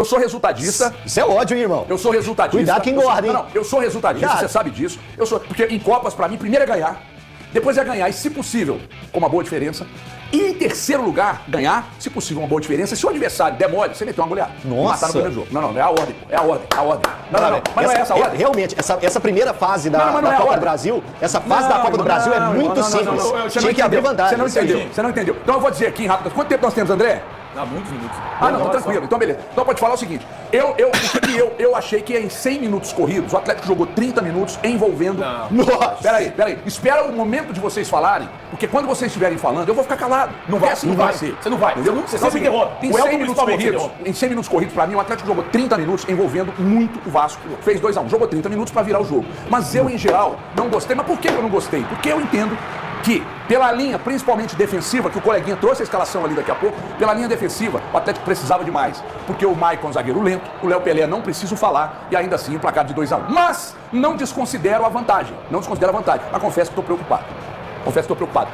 Eu sou resultadista. Isso é ódio, hein, irmão? Eu sou resultadista. Cuidado que engorda, hein? Não, eu sou resultadista, Cuidado. você sabe disso. Porque em Copas, pra mim, primeiro é ganhar. Depois é ganhar, e se possível, com uma boa diferença. E em terceiro lugar, ganhar, se possível, uma boa diferença. Se o adversário der mole, você meteu uma goleada. Nossa. Matar no primeiro jogo. Não, é a ordem. É a ordem. Não, mas não é essa a ordem. Realmente, essa primeira fase da Copa do Brasil, essa fase da Copa do Brasil é muito simples. Tinha que abrir vantagem. Você não entendeu. Então eu vou dizer aqui, rápido. Quanto tempo nós temos, André? Há muitos minutos. Não, tranquilo. Então, beleza. Então, pode falar o seguinte. Eu achei que em 100 minutos corridos, o Atlético jogou 30 minutos envolvendo... Nossa. Peraí. Espera o momento de vocês falarem, porque quando vocês estiverem falando, eu vou ficar calado. Não vai ser. Você não vai. Você sempre interrompe. Em 100 minutos corridos, pra mim, o Atlético jogou 30 minutos envolvendo muito o Vasco. Fez 2-1. Jogou 30 minutos pra virar o jogo. Mas eu, em geral, não gostei. Mas por que eu não gostei? Porque eu entendo que, pela linha, principalmente defensiva, que o coleguinha trouxe a escalação ali daqui a pouco, pela linha defensiva, o Atlético precisava de mais. Porque o Maicon é um zagueiro lento, o Léo Pelé não preciso falar, e ainda assim o placar de 2-1. Mas não desconsidero a vantagem. Mas confesso que estou preocupado.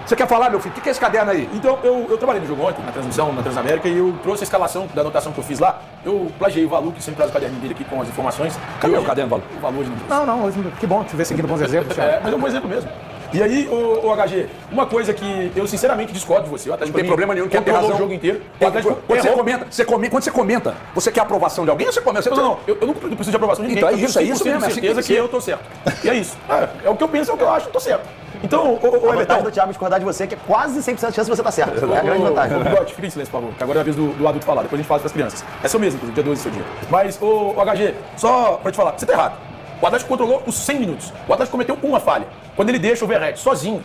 Você quer falar, meu filho? O que é esse caderno aí? Então, eu trabalhei no jogo ontem, na transmissão, na Transamérica, e eu trouxe a escalação da anotação que eu fiz lá. Eu plagiei o Valu, que sempre traz o caderninho dele aqui com as informações. Cadê o caderno, Valu? O Valu hoje não trouxe. Não, que bom te ver seguindo bons exemplos. Mas é um bom exemplo mesmo. E aí, o HG, uma coisa que eu sinceramente discordo de você. O Atlético Não tem problema nenhum, quer ter razão. O jogo inteiro. Quando você comenta, você quer a aprovação de alguém ou você comenta? Não, eu não preciso de aprovação de ninguém. Então é isso mesmo. Eu tenho certeza que eu tô certo. E é isso. É o que eu penso, é o que eu acho, eu tô certo. Então, A vantagem do Thiago discordar de você é que é quase 100% de chance de você estar certo. É a grande vantagem. Fica em silêncio, por favor, que agora é a vez do adulto falar, depois a gente fala das crianças. É seu mesmo, inclusive, dia 12 do seu dia. Mas, o HG, só pra te falar, você tá errado. O Atlético controlou os 100 minutos. O Atlético cometeu uma falha. Quando ele deixa o Verratti sozinho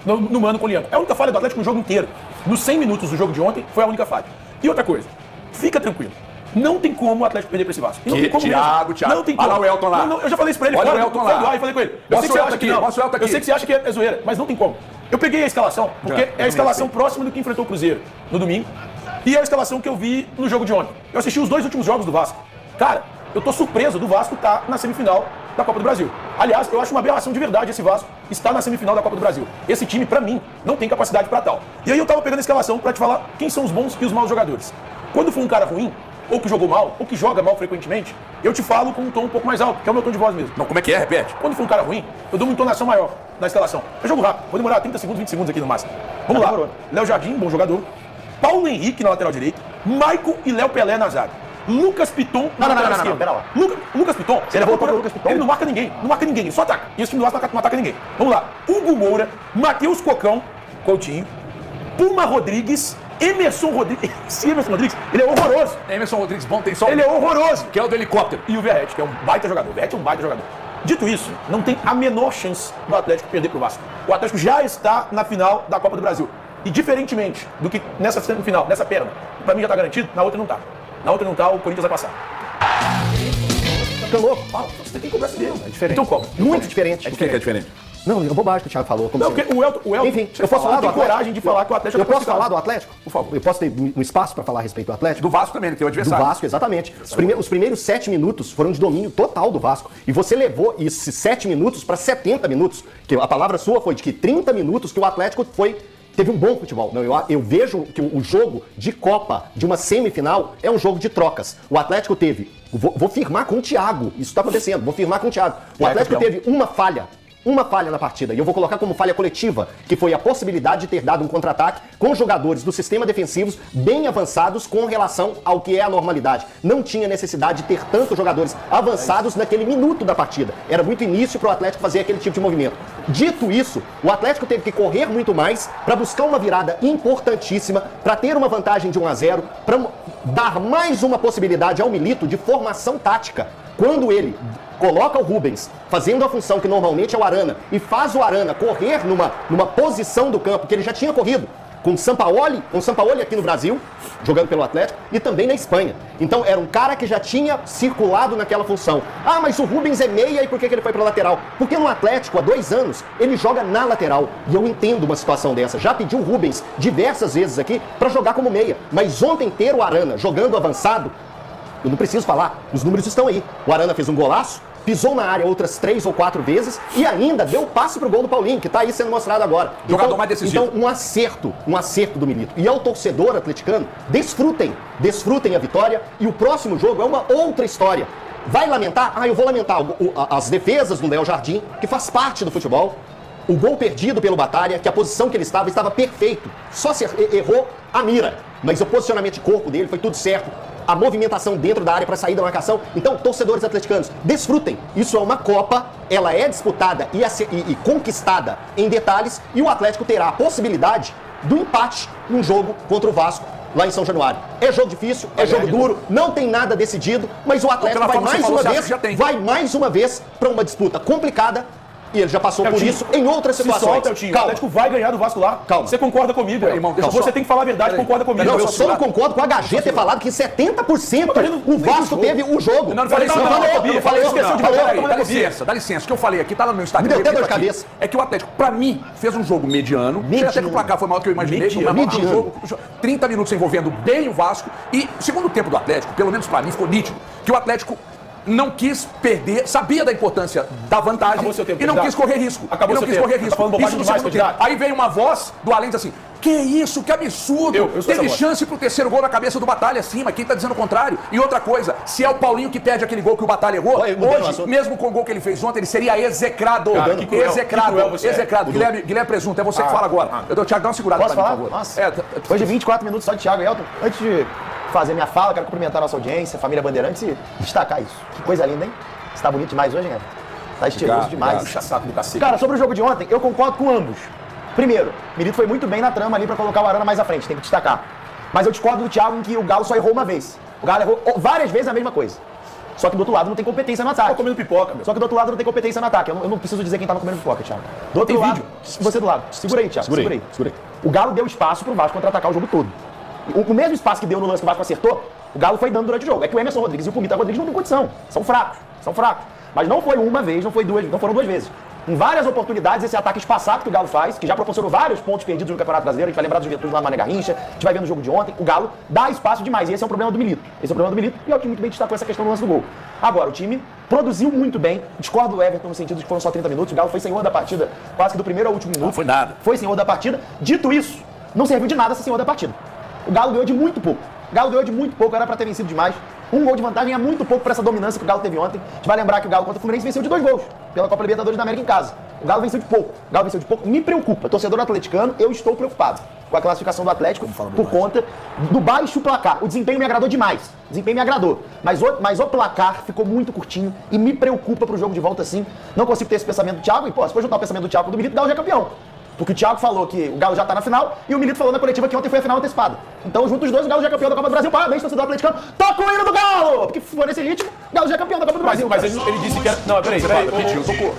no mano com o Lianco. É a única falha do Atlético no jogo inteiro. Nos 100 minutos do jogo de ontem, foi a única falha. E outra coisa, fica tranquilo. Não tem como o Atlético perder pra esse Vasco. Não tem como Thiago. Não tem como. Olha lá o Elton lá. Eu já falei isso pra ele. Olha o Elton lá. Eu falei com ele. Mostra o Elton aqui. Eu sei que você acha que é zoeira, mas não tem como. Eu peguei a escalação, porque é a escalação próxima do que enfrentou o Cruzeiro no domingo. E é a escalação que eu vi no jogo de ontem. Eu assisti os 2 últimos jogos do Vasco. Cara, eu tô surpreso do Vasco estar na semifinal da Copa do Brasil. Aliás, eu acho uma aberração de verdade esse Vasco estar na semifinal da Copa do Brasil. Esse time, pra mim, não tem capacidade pra tal. E aí eu tava pegando a escalação pra te falar quem são os bons e os maus jogadores. Quando for um cara ruim, ou que jogou mal, ou que joga mal frequentemente, eu te falo com um tom um pouco mais alto, que é o meu tom de voz mesmo. Não, como é que é? Repete. Quando for um cara ruim, eu dou uma entonação maior na escalação. É jogo rápido, vou demorar 30 segundos, 20 segundos aqui no máximo. Vamos lá. Léo Jardim, bom jogador. Paulo Henrique na lateral direita. Maicon e Léo Pelé na zaga. Lucas Piton na lateral esquerda. Pera lá. Lucas Piton, Ele voltou pro Lucas Piton? ele não marca ninguém, ele só ataca. E esse time do Vasco não ataca ninguém. Vamos lá. Hugo Moura, Matheus Cocão, Coutinho, Puma Rodrigues, Emerson Rodrigues. Esse Emerson Rodrigues, ele é horroroso. Emerson Rodrigues, bom, tem só Ele é horroroso. que é o do helicóptero. E o Verratti, que é um baita jogador. O Verratti é um baita jogador. Dito isso, não tem a menor chance do Atlético perder pro Vasco. O Atlético já está na final da Copa do Brasil. E diferentemente do que nessa semifinal, nessa perna, pra mim já tá garantido, na outra não tá. Na outra não tá, o Corinthians vai passar. Tá louco? Você tem que cobrar dele. É diferente. Então como? Muito diferente. O que é diferente? Não, é bobagem que o Thiago falou. Como Não, porque o Elton Enfim, eu posso falar do tem Atlético? coragem de falar que o Atlético Eu posso falar do Atlético? Por favor. Eu posso ter um espaço para falar a respeito do Atlético? Do Vasco também, ele tem o Do adversário. Vasco, exatamente. Os primeiros 7 minutos foram de domínio total do Vasco. E você levou esses 7 minutos para 70 minutos. Que a palavra sua foi de que 30 minutos que o Atlético teve um bom futebol. Não, eu vejo que o jogo de Copa, de uma semifinal, é um jogo de trocas. O Atlético teve... Vou firmar com o Thiago. Isso está acontecendo. Vou firmar com o Thiago. O Atlético teve uma falha na partida, e eu vou colocar como falha coletiva, que foi a possibilidade de ter dado um contra-ataque com jogadores do sistema defensivos bem avançados com relação ao que é a normalidade. Não tinha necessidade de ter tantos jogadores avançados naquele minuto da partida. Era muito início para o Atlético fazer aquele tipo de movimento. Dito isso, o Atlético teve que correr muito mais para buscar uma virada importantíssima, para ter uma vantagem de 1-0, para dar mais uma possibilidade ao Milito de formação tática. Quando ele coloca o Rubens fazendo a função que normalmente é o Arana e faz o Arana correr numa posição do campo que ele já tinha corrido com o Sampaoli aqui no Brasil, jogando pelo Atlético, e também na Espanha. Então era um cara que já tinha circulado naquela função. Ah, mas o Rubens é meia, e por que ele foi para lateral? Porque no Atlético, há 2 anos, ele joga na lateral. E eu entendo uma situação dessa. Já pedi o Rubens diversas vezes aqui para jogar como meia. Mas ontem ter o Arana jogando avançado, eu não preciso falar, os números estão aí. O Arana fez um golaço, pisou na área outras 3 ou 4 vezes e ainda deu passe pro gol do Paulinho, que tá aí sendo mostrado agora. Jogador mais decisivo. Então, um acerto do Milito. E ao torcedor atleticano, desfrutem a vitória e o próximo jogo é uma outra história. Vai lamentar? Eu vou lamentar as defesas do Léo Jardim, que faz parte do futebol. O gol perdido pelo Batalha, que a posição que ele estava perfeito. Só se errou a mira. Mas o posicionamento de corpo dele foi tudo certo. A movimentação dentro da área para sair da marcação. Então, torcedores atleticanos, desfrutem. Isso é uma Copa, ela é disputada e conquistada em detalhes. E o Atlético terá a possibilidade do empate num jogo contra o Vasco, lá em São Januário. É jogo difícil, é jogo duro, não tem nada decidido, mas o Atlético vai mais uma vez para uma disputa complicada. E ele já passou por isso em outras situações. Se solta, o Atlético vai ganhar do Vasco lá. Calma. Você concorda comigo, irmão? Você tem que falar a verdade, concorda comigo. Não, eu só não concordo com a HG ter falado que 70% o Vasco teve o jogo. Não falei isso, não. Eu falei isso. Dá licença. O que eu falei aqui, tá lá no meu Instagram. Me deu até dor de cabeça. É que o Atlético, pra mim, fez um jogo mediano. Até que o placar foi maior do que eu imaginei. Foi um jogo, 30 minutos envolvendo bem o Vasco. E o segundo tempo do Atlético, pelo menos pra mim, ficou nítido que o Atlético não quis perder, sabia da importância da vantagem e não quis correr risco. Isso no segundo tempo. Aí veio uma voz do além diz assim: que isso, que absurdo! Teve chance pro terceiro gol na cabeça do Batalha acima, quem tá dizendo o contrário? E outra coisa, se é o Paulinho que perde aquele gol que o Batalha errou, hoje, mesmo com o gol que ele fez ontem, ele seria execrado. Execrado. Guilherme Presunto, é você que fala agora. Thiago, dá uma segurada pra mim, por favor. Nossa, depois de 24 minutos só de Thiago e Elton, antes de fazer minha fala, quero cumprimentar a nossa audiência, família Bandeirantes e destacar isso. Que coisa linda, hein? Você tá bonito demais hoje, né? Tá estiloso demais. Puxa-saco do cacete. Cara, sobre o jogo de ontem, eu concordo com ambos. Primeiro, Milito foi muito bem na trama ali pra colocar o Arana mais à frente, tem que destacar. Mas eu discordo do Thiago em que o Galo só errou uma vez. O Galo errou várias vezes a mesma coisa. Só que do outro lado não tem competência no ataque. Tô comendo pipoca, meu. Só que do outro lado não tem competência no ataque. Eu não preciso dizer quem tava comendo pipoca, Thiago. Do outro lado, você do lado. Segura aí, Thiago. Segura aí. O Galo deu espaço pro Vasco contra-atacar o jogo todo. O mesmo espaço que deu no lance que o Vasco acertou, o Galo foi dando durante o jogo. É que o Emerson Rodrigues e o Pumita Rodrigues não têm condição. São fracos. Mas não foi uma vez, não foram duas vezes. Em várias oportunidades, esse ataque espaçado que o Galo faz, que já proporcionou vários pontos perdidos no Campeonato Brasileiro, a gente vai lembrar do Juventude lá no Mané Garrincha, a gente vai ver no jogo de ontem, o Galo dá espaço demais. E esse é o problema do Milito. E é o que muito bem destacou essa questão do lance do gol. Agora, o time produziu muito bem. Discordo do Everton no sentido de que foram só 30 minutos. O Galo foi senhor da partida, quase que do primeiro ao último minuto. Não foi nada. Foi senhor da partida. Dito isso, não serviu de nada ser senhor da partida. O Galo ganhou de muito pouco. Era pra ter vencido demais. Um gol de vantagem é muito pouco para essa dominância que o Galo teve ontem. A gente vai lembrar que o Galo contra o Fluminense venceu de 2 gols pela Copa Libertadores da América em casa. O Galo venceu de pouco. Me preocupa. Torcedor atleticano, eu estou preocupado com a classificação do Atlético por conta do baixo placar. O desempenho me agradou demais. Mas o placar ficou muito curtinho e me preocupa pro jogo de volta assim. Não consigo ter esse pensamento do Thiago. E, se for juntar o pensamento do Thiago com o do Milito, o Galo já é campeão. Porque o Thiago falou que o Galo já tá na final e o Milito falou na coletiva que ontem foi a final antecipada. Então, juntos os dois, o Galo já é campeão da Copa do Brasil. Parabéns, torcedor atleticano. Toca o hino do Galo! Porque se for nesse ritmo, o Galo já é campeão da Copa do Brasil. Mas ele disse que era... Não, peraí.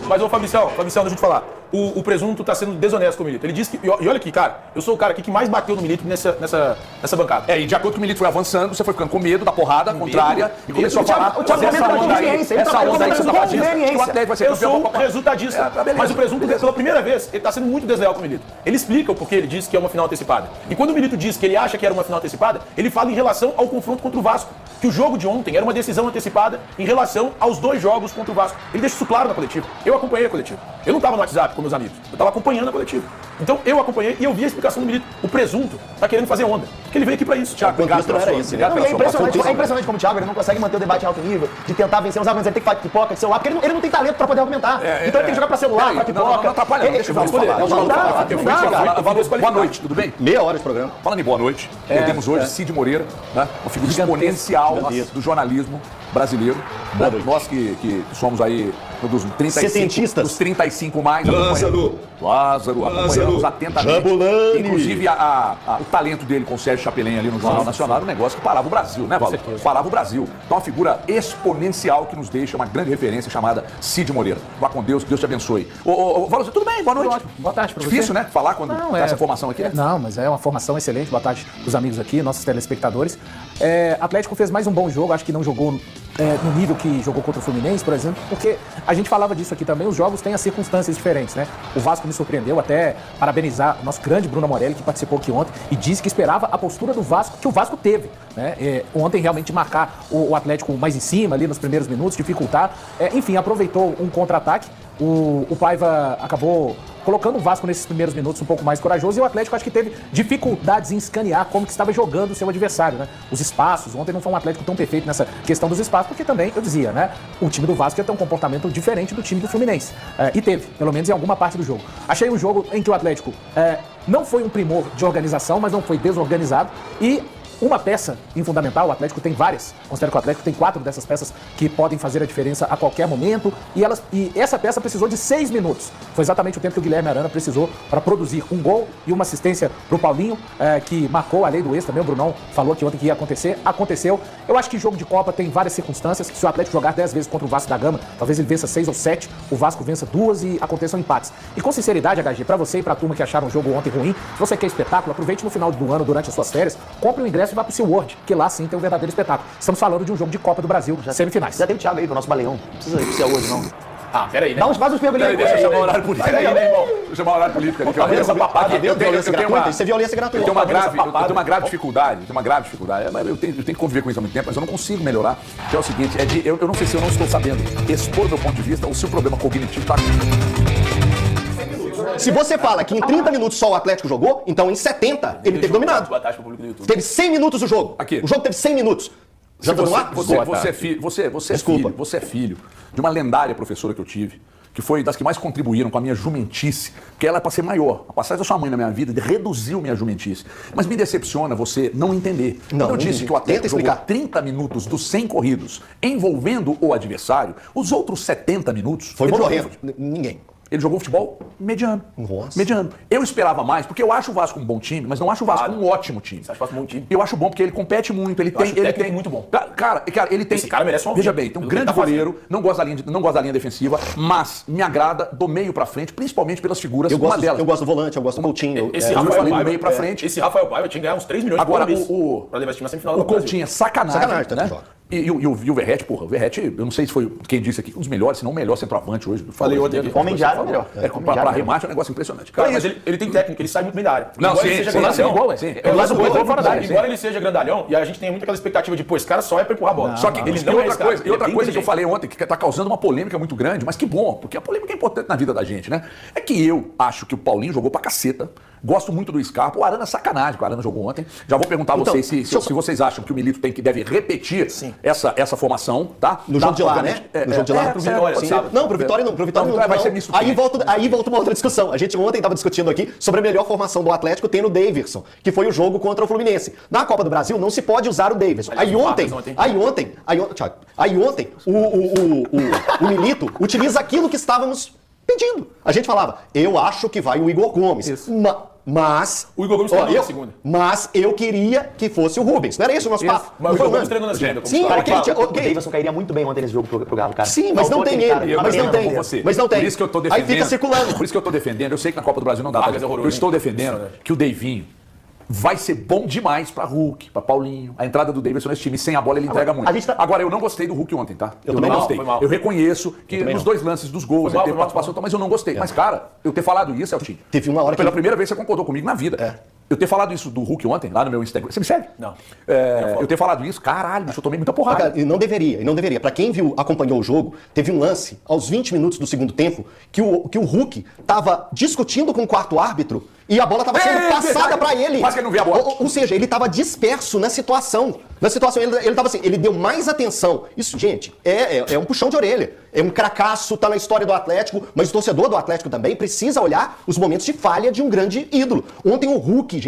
Mas, Fabricião, deixa eu te falar. O Presunto tá sendo desonesto com o Milito. Ele disse que... E olha aqui, cara. Eu sou o cara aqui que mais bateu no Milito nessa bancada. E de acordo com o Milito foi avançando, você foi ficando com medo da porrada contrária e começou a falar... O Thiago comenta com conveniência. Essa onda aí que você tá fazendo, que o Atlético vai ser campeão. Eu sou resultadista. Mas o Presunto, pela primeira vez, ele tá sendo muito desleal com o Milito. Ele explica o porquê ele disse que é uma final antecipada. E quando o Milito diz que ele acha que era uma final antecipada, ele fala em relação ao confronto contra o Vasco. Que o jogo de ontem era uma decisão antecipada em relação aos 2 jogos contra o Vasco. Ele deixa isso claro na coletiva. Eu acompanhei a coletiva. Eu não estava no WhatsApp com meus amigos. Eu estava acompanhando a coletiva. Então eu acompanhei e eu vi a explicação do Milito. O Presunto tá querendo fazer onda. Porque ele veio aqui para isso. Thiago, obrigado pela sua isso. É impressionante como o Thiago ele não consegue manter o debate em alto nível, de tentar vencer os argumentos. Ele tem que falar de pipoca, de celular, porque ele não tem talento para poder argumentar. Então ele tem que jogar para celular, para pipoca. Não atrapalha, deixa eu falar. Boa noite, tudo bem? Meia hora de programa. Falando em boa noite, perdemos hoje Cid Moreira, né? Uma figura exponencial do jornalismo brasileiro. Nós que somos aí dos 35 mais. Lázaro, acompanhamos atentamente. Jabulani. Inclusive o talento dele com o Sérgio Chapelin ali no Jornal Nacional, um negócio que parava o Brasil, né, Valor? Parava o Brasil. Então, uma figura exponencial que nos deixa uma grande referência chamada Cid Moreira. Vá com Deus, que Deus te abençoe. Valor, tudo bem? Boa noite. Boa tarde pra você. Difícil, né? Falar quando tá essa formação aqui. Não, mas é uma formação excelente. Boa tarde os amigos aqui, nossos telespectadores. Atlético fez mais um bom jogo, acho que não jogou no nível que jogou contra o Fluminense, por exemplo, porque a gente falava disso aqui também, os jogos têm as circunstâncias diferentes, né? O Vasco me surpreendeu, até parabenizar o nosso grande Bruno Morelli, que participou aqui ontem e disse que esperava a postura do Vasco, que o Vasco teve, né? Ontem realmente marcar o Atlético mais em cima, ali nos primeiros minutos, dificultar. Enfim, aproveitou um contra-ataque. O Paiva acabou colocando o Vasco nesses primeiros minutos um pouco mais corajoso e o Atlético acho que teve dificuldades em escanear como que estava jogando o seu adversário, né? Os espaços, ontem não foi um Atlético tão perfeito nessa questão dos espaços, porque também, eu dizia, né? O time do Vasco ia ter um comportamento diferente do time do Fluminense. E teve, pelo menos em alguma parte do jogo. Achei um jogo em que o Atlético não foi um primor de organização, mas não foi desorganizado e uma peça fundamental, o Atlético tem várias, considero que o Atlético tem 4 dessas peças que podem fazer a diferença a qualquer momento, e essa peça precisou de 6 minutos. Foi exatamente o tempo que o Guilherme Arana precisou para produzir um gol e uma assistência para o Paulinho, que marcou a lei do ex também. O Brunão falou que ontem que ia acontecer, aconteceu. Eu acho que jogo de Copa tem várias circunstâncias, que se o Atlético jogar 10 vezes contra o Vasco da Gama, talvez ele vença 6 ou 7, o Vasco vença 2 e aconteçam empates. E com sinceridade, HG, para você e para a turma que acharam o jogo ontem ruim, se você quer espetáculo, aproveite no final do ano, durante as suas férias, compre o ingresso e vá pro SeaWorld, que lá sim tem um verdadeiro espetáculo. Estamos falando de um jogo de Copa do Brasil, semifinais. Já tem o Thiago aí, do nosso baleão. Não precisa ir pro SeaWorld, não. Peraí, né? Faz uns perguntas aí. Deixa eu chamar o horário político. Peraí, né, irmão? Deixa eu chamar o horário político ali. Essa papada, Violência gratuita? Isso é violência Eu gratuita. tenho uma grave dificuldade, Eu tenho que conviver com isso há muito tempo, mas eu não consigo melhorar. Que é o seguinte, eu não sei se eu não estou sabendo expor meu ponto de vista ou se o problema cognitivo está... Se você fala que em 30 minutos só o Atlético jogou, então em 70 ele teve dominado. Boa tarde pro público do YouTube. Teve 100 minutos o jogo. Aqui. O jogo teve 100 minutos. Já tá no ar? Você é filho de uma lendária professora que eu tive, que foi das que mais contribuíram com a minha jumentice, que ela é para ser maior. A passagem da sua mãe na minha vida reduziu minha jumentice. Mas me decepciona você não entender. Não, Quando eu disse que o Atlético tenta jogou explicar. 30 minutos dos 100 corridos envolvendo o adversário, os outros 70 minutos... Foi ele jogou morrendo. Ninguém. Ele jogou futebol mediano. Nossa. Mediano. Eu esperava mais, porque eu acho o Vasco um bom time, mas não acho o Vasco um ótimo time. Você acha o Vasco um bom time? Eu acho bom porque ele compete muito, ele acho o tem técnico muito bom. Cara, ele tem. Esse cara merece um Veja aumento. bem, tem um Pelo que grande ele tá goleiro, não gosta da linha defensiva, mas me agrada do meio pra frente, principalmente pelas figuras, Eu uma gosto, delas. eu gosto do volante, eu gosto do Coutinho. Esse eu Rafael falei do Paiva, meio pra frente. Esse Rafael Paiva tinha que ganhar uns 3 milhões Agora, por mês o pra levar esse time na semifinal do o Brasil. Coutinho é sacanagem, Sacanagem, né? joga. E o Verratti, porra, o Verratti, eu não sei se foi quem disse aqui, um dos melhores, se não o melhor centroavante hoje. Falei ontem aqui. Homem de área, melhor. Pra remate é um negócio impressionante. Cara, é mas isso. ele tem técnico, ele sai muito bem da área. Não, Embora sim, ele seja sim, grandalhão, sim, gol, sim. Eu Faz o gol, gosto fora da área, embora sim. ele seja grandalhão, e a gente tem muito aquela expectativa de, pô, esse cara só é pra empurrar a bola. Só que ele e não é outra esse cara. coisa, Ele é bem que eu inteligente. falei ontem, que está causando uma polêmica muito grande, mas que bom, porque a polêmica é importante na vida da gente, né? É que eu acho que o Paulinho jogou pra caceta. Gosto muito do Scarpa. O Arana é sacanagem, que o Arana jogou ontem. Já vou perguntar a Então, vocês se vocês acham que o Milito deve repetir essa formação, tá? No jogo de lá, né? No jogo de lá. pro Vitória, Sim. sábado. Não, pro Vitória não. Pro Vitória Então não. vai ser misto Aí time. volta uma outra discussão. A gente ontem estava discutindo aqui sobre a melhor formação do Atlético tendo o Davidson, que foi o jogo contra o Fluminense. Na Copa do Brasil não se pode usar o Davidson. Aí ontem o Milito utiliza aquilo que estávamos pedindo. A gente falava, eu acho que vai o Igor Gomes. Isso. Mas... O Igor Gomes treinou na segunda. Mas eu queria que fosse o Rubens. Não era esse o nosso papo? Mas o Foi Igor Gomes unânime. treinou na segunda. Sim, Cara, porque ele tinha... O ok. Davidson cairia muito bem ontem nesse jogo pro Galo, cara. Sim, mas não Faltou tem aquele ele. cara. Mas não tem. com você. Mas não tem. Por isso que eu tô Aí defendendo. fica circulando. Por isso que eu tô defendendo. Eu sei que na Copa do Brasil não dá, Vargas é horroroso, eu estou hein? defendendo que o Deivinho vai ser bom demais pra Hulk, pra Paulinho. A entrada do Davidson nesse time, sem a bola, ele entrega muito. a gente tá- Agora, eu não gostei do Hulk ontem, tá? Eu também não não, gostei. foi mal. Eu reconheço que também nos não. 2 lances dos gols, Foi mal, ele teve foi mal, participação, mas eu não gostei. Mas, cara, eu ter falado isso, Eltinho. Teve uma hora que... Pela primeira vez você concordou comigo na vida. Eu ter falado isso do Hulk ontem, lá no meu Instagram. Você me segue? Não. Eu ter falado isso, caralho, bicho, eu tomei muita Ah, porrada. cara, e não deveria. Pra quem acompanhou o jogo, teve um lance aos 20 minutos do segundo tempo que o Hulk tava discutindo com o quarto árbitro e a bola tava sendo passada verdade. pra ele. Quase que ele não via a bola. Ou seja, ele tava disperso na situação. Ele tava assim, ele deu mais atenção. Isso, gente, é um puxão de orelha. É um cracaço, tá na história do Atlético, mas o torcedor do Atlético também precisa olhar os momentos de falha de um grande ídolo. Ontem o Hulk,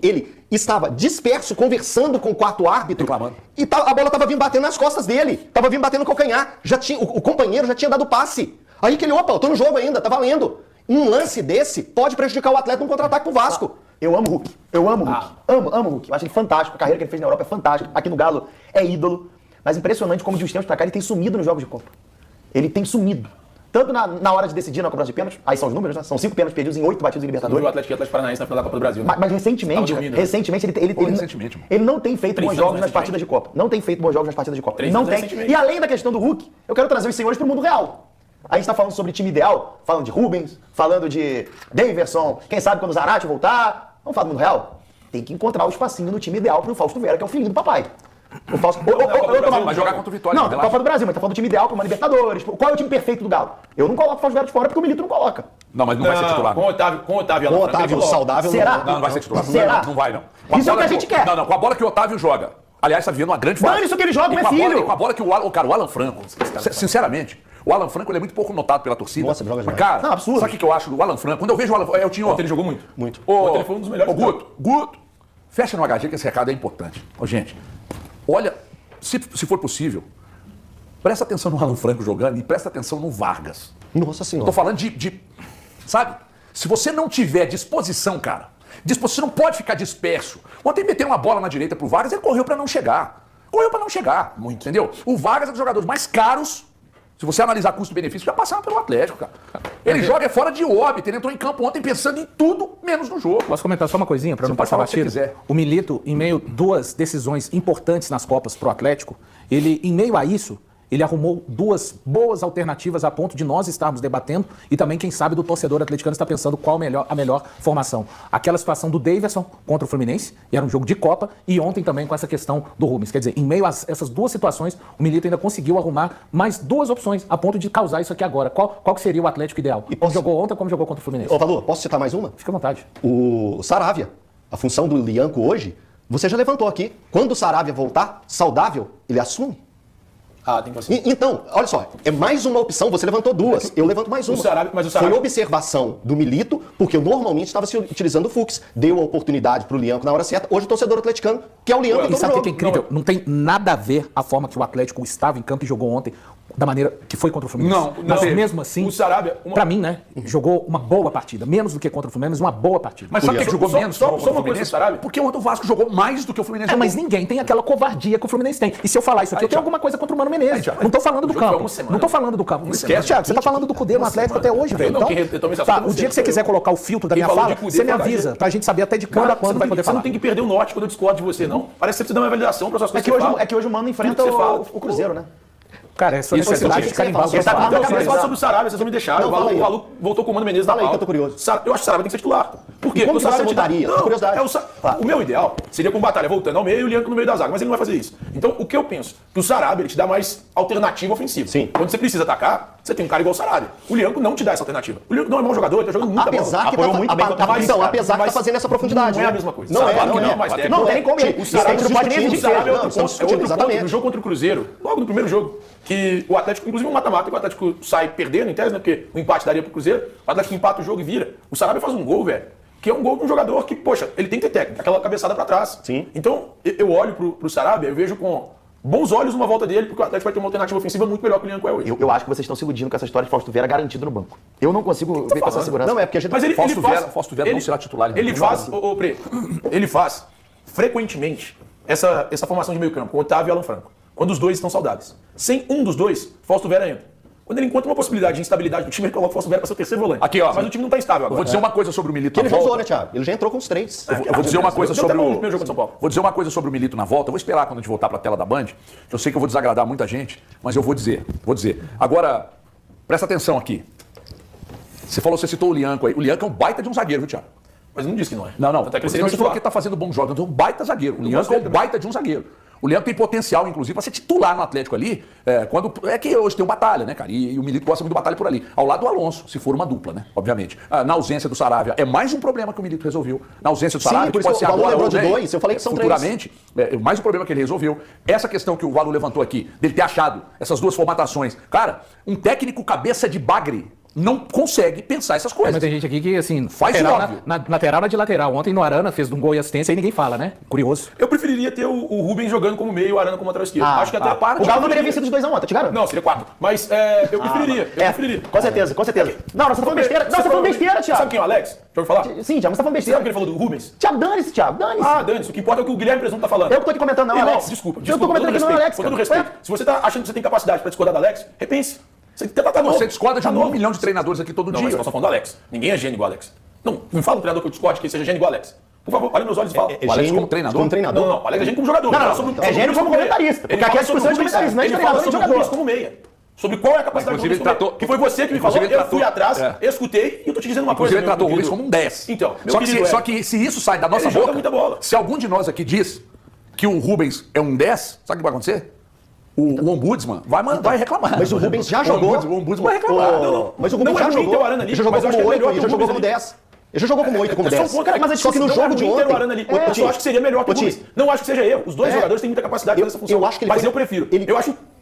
ele estava disperso, conversando com o quarto árbitro. Reclamando. E a bola tava vindo batendo nas costas dele. Tava vindo batendo no calcanhar. O companheiro já tinha dado passe. Aí que ele, opa, eu tô no jogo ainda, tá valendo. Um lance desse pode prejudicar o Atlético num contra-ataque pro Vasco. Eu amo o Hulk. Eu amo o Hulk. Amo o Hulk. Eu acho ele fantástico. A carreira que ele fez na Europa é fantástica. Aqui no Galo é ídolo. Mas impressionante como de uns tempos pra cá ele tem sumido nos jogos de Copa. Ele tem sumido. tanto na hora de decidir na cobrança de pênaltis, aí são os números, né? São 5 pênaltis perdidos em 8 batidos em O Libertadores. Atlético Paranaense na final da Copa do Brasil. Né? Mas recentemente, Tava dormindo, né? recentemente recentemente, mano. ele não tem feito 3 bons anos jogos nas recentemente. partidas de Copa. Não tem feito bons jogos nas partidas de Copa. 3 Não anos tem. recentemente. E além da questão do Hulk, eu quero trazer os senhores pro mundo real. A gente tá falando sobre time ideal, falando de Rubens, falando de Daverson, quem sabe quando o Zarate voltar. Vamos falar do mundo real? Tem que encontrar o espacinho no time ideal pro Fausto Vera, que é o filhinho do papai. O Fausto... Vai jogar contra o Vitória. Não, relaxa. Copa do Brasil, mas tá falando do time ideal pra uma Libertadores. Qual é o time perfeito do Galo? Eu não coloco o Fausto Vera de fora porque o Milito não coloca. Não, mas não vai ser titular. Com o Otávio Com o Alan Franco, Otávio ele saudável, Será? Não vai ser titular. Será? Não vai, não. Com a Isso é o bola que a gente quer. Não, com a bola que o Otávio joga. Aliás, tá vivendo uma grande fase. Dane isso que ele joga, E meu com a bola- filho. Com a bola que o Alan Franco, sinceramente, o Alan Franco ele é muito pouco notado pela torcida. Nossa, joga Mas, demais. cara, Não, absurdo. sabe o que eu acho do Alan Franco? Quando eu vejo o Alan Franco, eu tinha Ontem ele jogou muito. Muito. Ontem ele foi um dos melhores. Guto, fecha no HG que esse recado é importante. Ô, gente, olha, se for possível, presta atenção no Alan Franco jogando e presta atenção no Vargas. Nossa Eu senhora. tô falando sabe? Se você não tiver disposição, cara, você não pode ficar disperso. Ontem meteram uma bola na direita pro Vargas, ele correu pra não chegar. Muito. Entendeu? O Vargas é um dos jogadores mais caros, se você analisar custo-benefício, já passaram pelo Atlético, cara. Ele joga fora de órbita, ele entrou em campo ontem pensando em tudo menos no jogo. Posso comentar só uma coisinha para Você não pode passar falar o que você batido? quiser. O Milito, em meio a 2 decisões importantes nas Copas pro Atlético, ele, em meio a isso, ele arrumou 2 boas alternativas a ponto de nós estarmos debatendo e também, quem sabe, do torcedor atleticano está pensando qual a melhor formação. Aquela situação do Daverson contra o Fluminense, e era um jogo de Copa, e ontem também com essa questão do Rubens. Quer dizer, em meio a essas 2 situações, o Milito ainda conseguiu arrumar mais 2 opções a ponto de causar isso aqui agora. Qual que seria o Atlético ideal? Como jogou ontem, como jogou contra o Fluminense? Ô, Valor, posso citar mais uma? Fica à vontade. O Saravia, a função do Lianco hoje, você já levantou aqui. Quando o Saravia voltar saudável, ele assume. Ah, tem que fazer. Então, olha só, é mais uma opção, você levantou 2, eu levanto mais uma. Mas o Saravia- Foi observação do Milito, porque eu normalmente estava se utilizando o Fux, deu a oportunidade pro Lianco na hora certa, hoje o torcedor atleticano, que é o Lianco E todo sabe o jogo. que é incrível? Não tem nada a ver a forma que o Atlético estava em campo e jogou ontem da maneira que foi contra o Fluminense. Não, Mas não. mesmo assim, O Sarabia, pra mim, né, jogou uma boa partida. Menos do que contra o Fluminense, uma boa partida. Mas sabe por que jogou Só- menos? só- que o só uma coisa Fluminense? do Sarabia. Porque o Vasco jogou mais do que o Fluminense Mas jogou. ninguém tem aquela covardia que o Fluminense tem. E se eu falar isso aqui, eu tenho alguma coisa contra o Mano Menezes. Thiago, Não tô falando do o jogo foi campo. uma semana. Não tô falando do campo. esquece. Thiago, você tá falando do Cudê no Atlético até hoje, velho. não, Então, quem retomou esse tá, assunto o não dia sei, que você foi quiser eu. colocar o filtro da Quem minha falou fala, de Cudê você me foi a avisa, gente. pra gente saber até de quando a quando vai poder Você falar. não tem que perder o norte quando eu discordo de você, não. Parece que você precisa dar uma validação para suas coisas que você fala. É que hoje o Mano enfrenta Tudo que você fala. o Cruzeiro, né? Cara, é só Isso é necessidade bom. de carimbar o que Ele tá eu falo. falando Não, da vocês falam sobre o Sarabia, vocês não me deixaram. Não, fala aí. O Valu voltou com o Mano Menezes na Fala aí pauta. que eu tô curioso. Eu acho que o Sarabia tem que ser titular. Por quê? E como Porque o que você Sarabia te dá- mudaria? Não, Curiosidade. o meu ideal seria com o Batalha voltando ao meio e o Lianco no meio da zaga, mas ele não vai fazer isso. Então, o que eu penso? Que o Sarabia ele te dá mais alternativa ofensiva. Sim. Quando você precisa atacar, você tem um cara igual o Sarabia. O Lianco não te dá essa alternativa. O Lianco não é um bom jogador, ele tá jogando muita Apesar bola. que tá, Apoiou muito bem contra o Fluminense, então, cara. apesar que tá Mas fazendo essa profundidade. Não é né? a mesma coisa. Não é, Claro que não é. mas técnico. Não tem como. O Sarabia Isso não pode nem o existir. Sarabia é Não, outro estamos ponto. É outro discutindo, ponto. No jogo contra o Cruzeiro, logo no primeiro jogo, que o Atlético, inclusive um mata-mata, que o Atlético sai perdendo, em tese, né? Porque o empate daria pro Cruzeiro, o Atlético empata o jogo e vira. O Sarabia faz um gol, velho, que é um gol de um jogador que, poxa, ele tem que ter técnica, aquela cabeçada pra trás. Sim. Então, eu olho pro Sarabia, eu vejo com bons olhos uma volta dele, porque o Atlético vai ter uma alternativa ofensiva muito melhor que o Lianco é hoje. Eu acho que vocês estão se iludindo com essa história de Fausto Vera garantido no banco. Eu não consigo ver com essa segurança. Não, é porque a gente... Mas ele Fausto faz, Vera- Fausto Vera não será titular. Ele faz, ô, Pre, ele faz frequentemente essa formação de meio campo, com o Otávio e Alan Franco, quando os dois estão saudáveis. Sem um dos dois, Fausto Vera entra. Quando ele encontra uma possibilidade de instabilidade do time, ele coloca o Fausto Vera para ser o terceiro volante. Aqui, ó. Mas o time não está estável Eu agora. vou dizer uma coisa sobre o Milito Que ele na já usou, volta. né, Thiago? Ele já entrou com os 3. Eu vou dizer uma coisa Deu sobre até bom no o. primeiro jogo contra o São Paulo. Vou dizer uma coisa sobre o Milito na volta. Eu vou esperar quando a gente voltar para a tela da Band. Eu sei que eu vou desagradar muita gente, mas eu vou dizer. Agora, presta atenção aqui. Você citou o Lianco aí. O Lianco é um baita de um zagueiro, viu, Thiago? Mas não disse que não é. Não. Até que ele Você seria falou titular. que tá fazendo bons jogos. Então, um baita zagueiro. O Lianco é gostei um também. baita de um zagueiro. O Lianco tem potencial, inclusive, para ser titular no Atlético ali. É que hoje tem um Batalha, né, cara? E o Milito gosta muito do Batalha por ali. Ao lado do Alonso, se for uma dupla, né? Obviamente. Na ausência do Saravia, é mais um problema que o Milito resolveu. Na ausência do Sim, Saravia, por que isso pode que ser o Valu agora lembrou ou de nem, 2, eu falei que são 3. futuramente, mais um problema que ele resolveu. Essa questão que o Valu levantou aqui, dele ter achado essas duas formatações. Cara, um técnico cabeça de bagre não consegue pensar essas coisas. Mas tem gente aqui que, assim, Faz lateral óbvio. na lateral na de lateral. Ontem no Arana fez um gol e assistência e ninguém fala, né? Curioso. Eu preferiria ter o Rubens jogando como meio e o Arana como lateral esquerdo. Acho que até O Galo não teria vencido os 2x1 ontem, te garanto. Não, seria 4. Mas eu preferiria. Eu preferiria. Com certeza, com certeza. Não, você tá falando besteira. Não, você tá falando besteira, Thiago. Sabe quem é o Alex? Já ouviu falar? Sim, Thiago, mas você tá falando Você sabe o besteira. que ele falou do Rubens? Thiago, dane-se, Thiago, dane-se. Ah, Dani, o que importa é o que o Guilherme Presunto tá falando. Eu que tô aqui comentando, não, Irmão, Alex. Desculpa. Eu tô comentando aqui, não, Alex. Com todo cara. respeito. Se você tá achando que você tem capacidade pra discordar do Alex, repense. Você tá novo. Você discorda de Tá 1 novo. milhão de treinadores aqui todo Não, dia. mas nós estamos falando do Alex. Ninguém é gênio igual o Alex. Não, me fala um treinador que eu discorde que seja gênio igual o Alex. Por favor, olha meus olhos e fala. O Alex como treinador? Como treinador? Não, o Alex é gênio como jogador. Não, Ele não, fala sobre é gênio como meia. comentarista, porque Ele aqui fala a discussão é de sobre o comentarista, não é de Ele fala treinador, sobre nem o de Rubens jogador. como meia. Sobre qual é a capacidade do Inclusive, Rubens como ele meia. Que foi você que me falou, inclusive, ele eu fui tratou- atrás, é. escutei e eu tô te dizendo uma coisa. Inclusive, ele meu tratou o Rubens querido. como um 10. Então, meu só que, querido só Ed, que se isso sai da nossa ele joga boca, muita bola. se algum de nós aqui diz que o Rubens é um 10, sabe o que vai acontecer? O ombudsman vai reclamar. Mas o Rubens já jogou. O ombudsman vai reclamar. Mas o Não Rubens é já ruim ter jogou. o Arana ali, Ele já jogou mas eu acho como que é 8, melhor ele ter já o jogou Rubens como 10. Ele já jogou como 8, como É só 10. um ponto, cara, mas a Só que no discussão jogo de não é ruim ter o ontem... Arana ali. Eu só acho que seria melhor ter o Rubens. Não acho que seja erro. Os dois jogadores têm muita capacidade nessa função. eu acho que ele mas foi- eu prefiro. ele-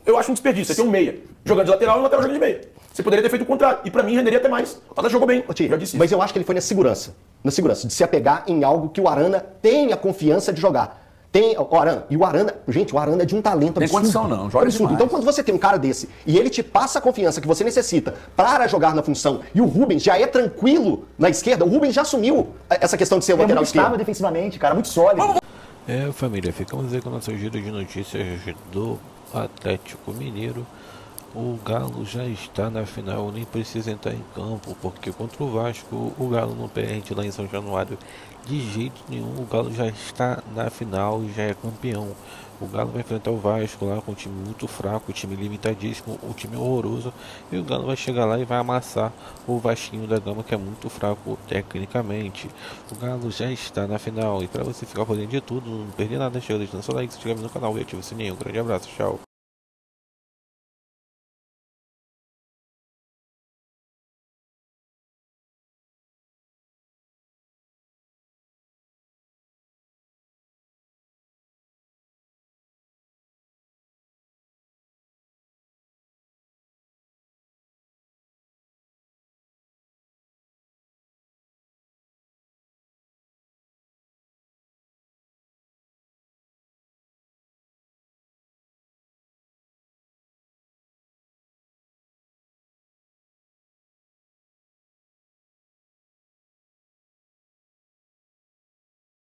Eu acho um desperdício. Você tem um meia jogando de lateral e um lateral jogando de meia. Você poderia ter feito o contrário. E pra mim renderia até mais. O Arana jogou bem. Ô, Ti, Já disse mas isso. eu acho que ele foi na segurança. Na segurança, de se apegar em algo que o Arana tem a confiança de jogar. O Arana, gente, o Arana é de um talento Tem absurdo. condição não, joga absurdo. demais. Então quando você tem um cara desse e ele te passa a confiança que você necessita para jogar na função e o Rubens já é tranquilo na esquerda, o Rubens já assumiu essa questão de ser o É lateral muito estável esquerdo. defensivamente, cara, muito sólido. Família, ficamos aí com o nosso giro de notícias do Atlético Mineiro. O Galo já está na final, nem precisa entrar em campo, porque contra o Vasco o Galo não perde lá em São Januário de jeito nenhum. O Galo já está na final e já é campeão. O Galo vai enfrentar o Vasco lá com um time muito fraco, um time limitadíssimo, um time horroroso. E o Galo vai chegar lá e vai amassar o Vasquinho da Gama, que é muito fraco tecnicamente. O Galo já está na final. E para você ficar por dentro de tudo, não perder nada, deixa o like, se inscreve no canal e ativa o sininho. Um grande abraço, tchau.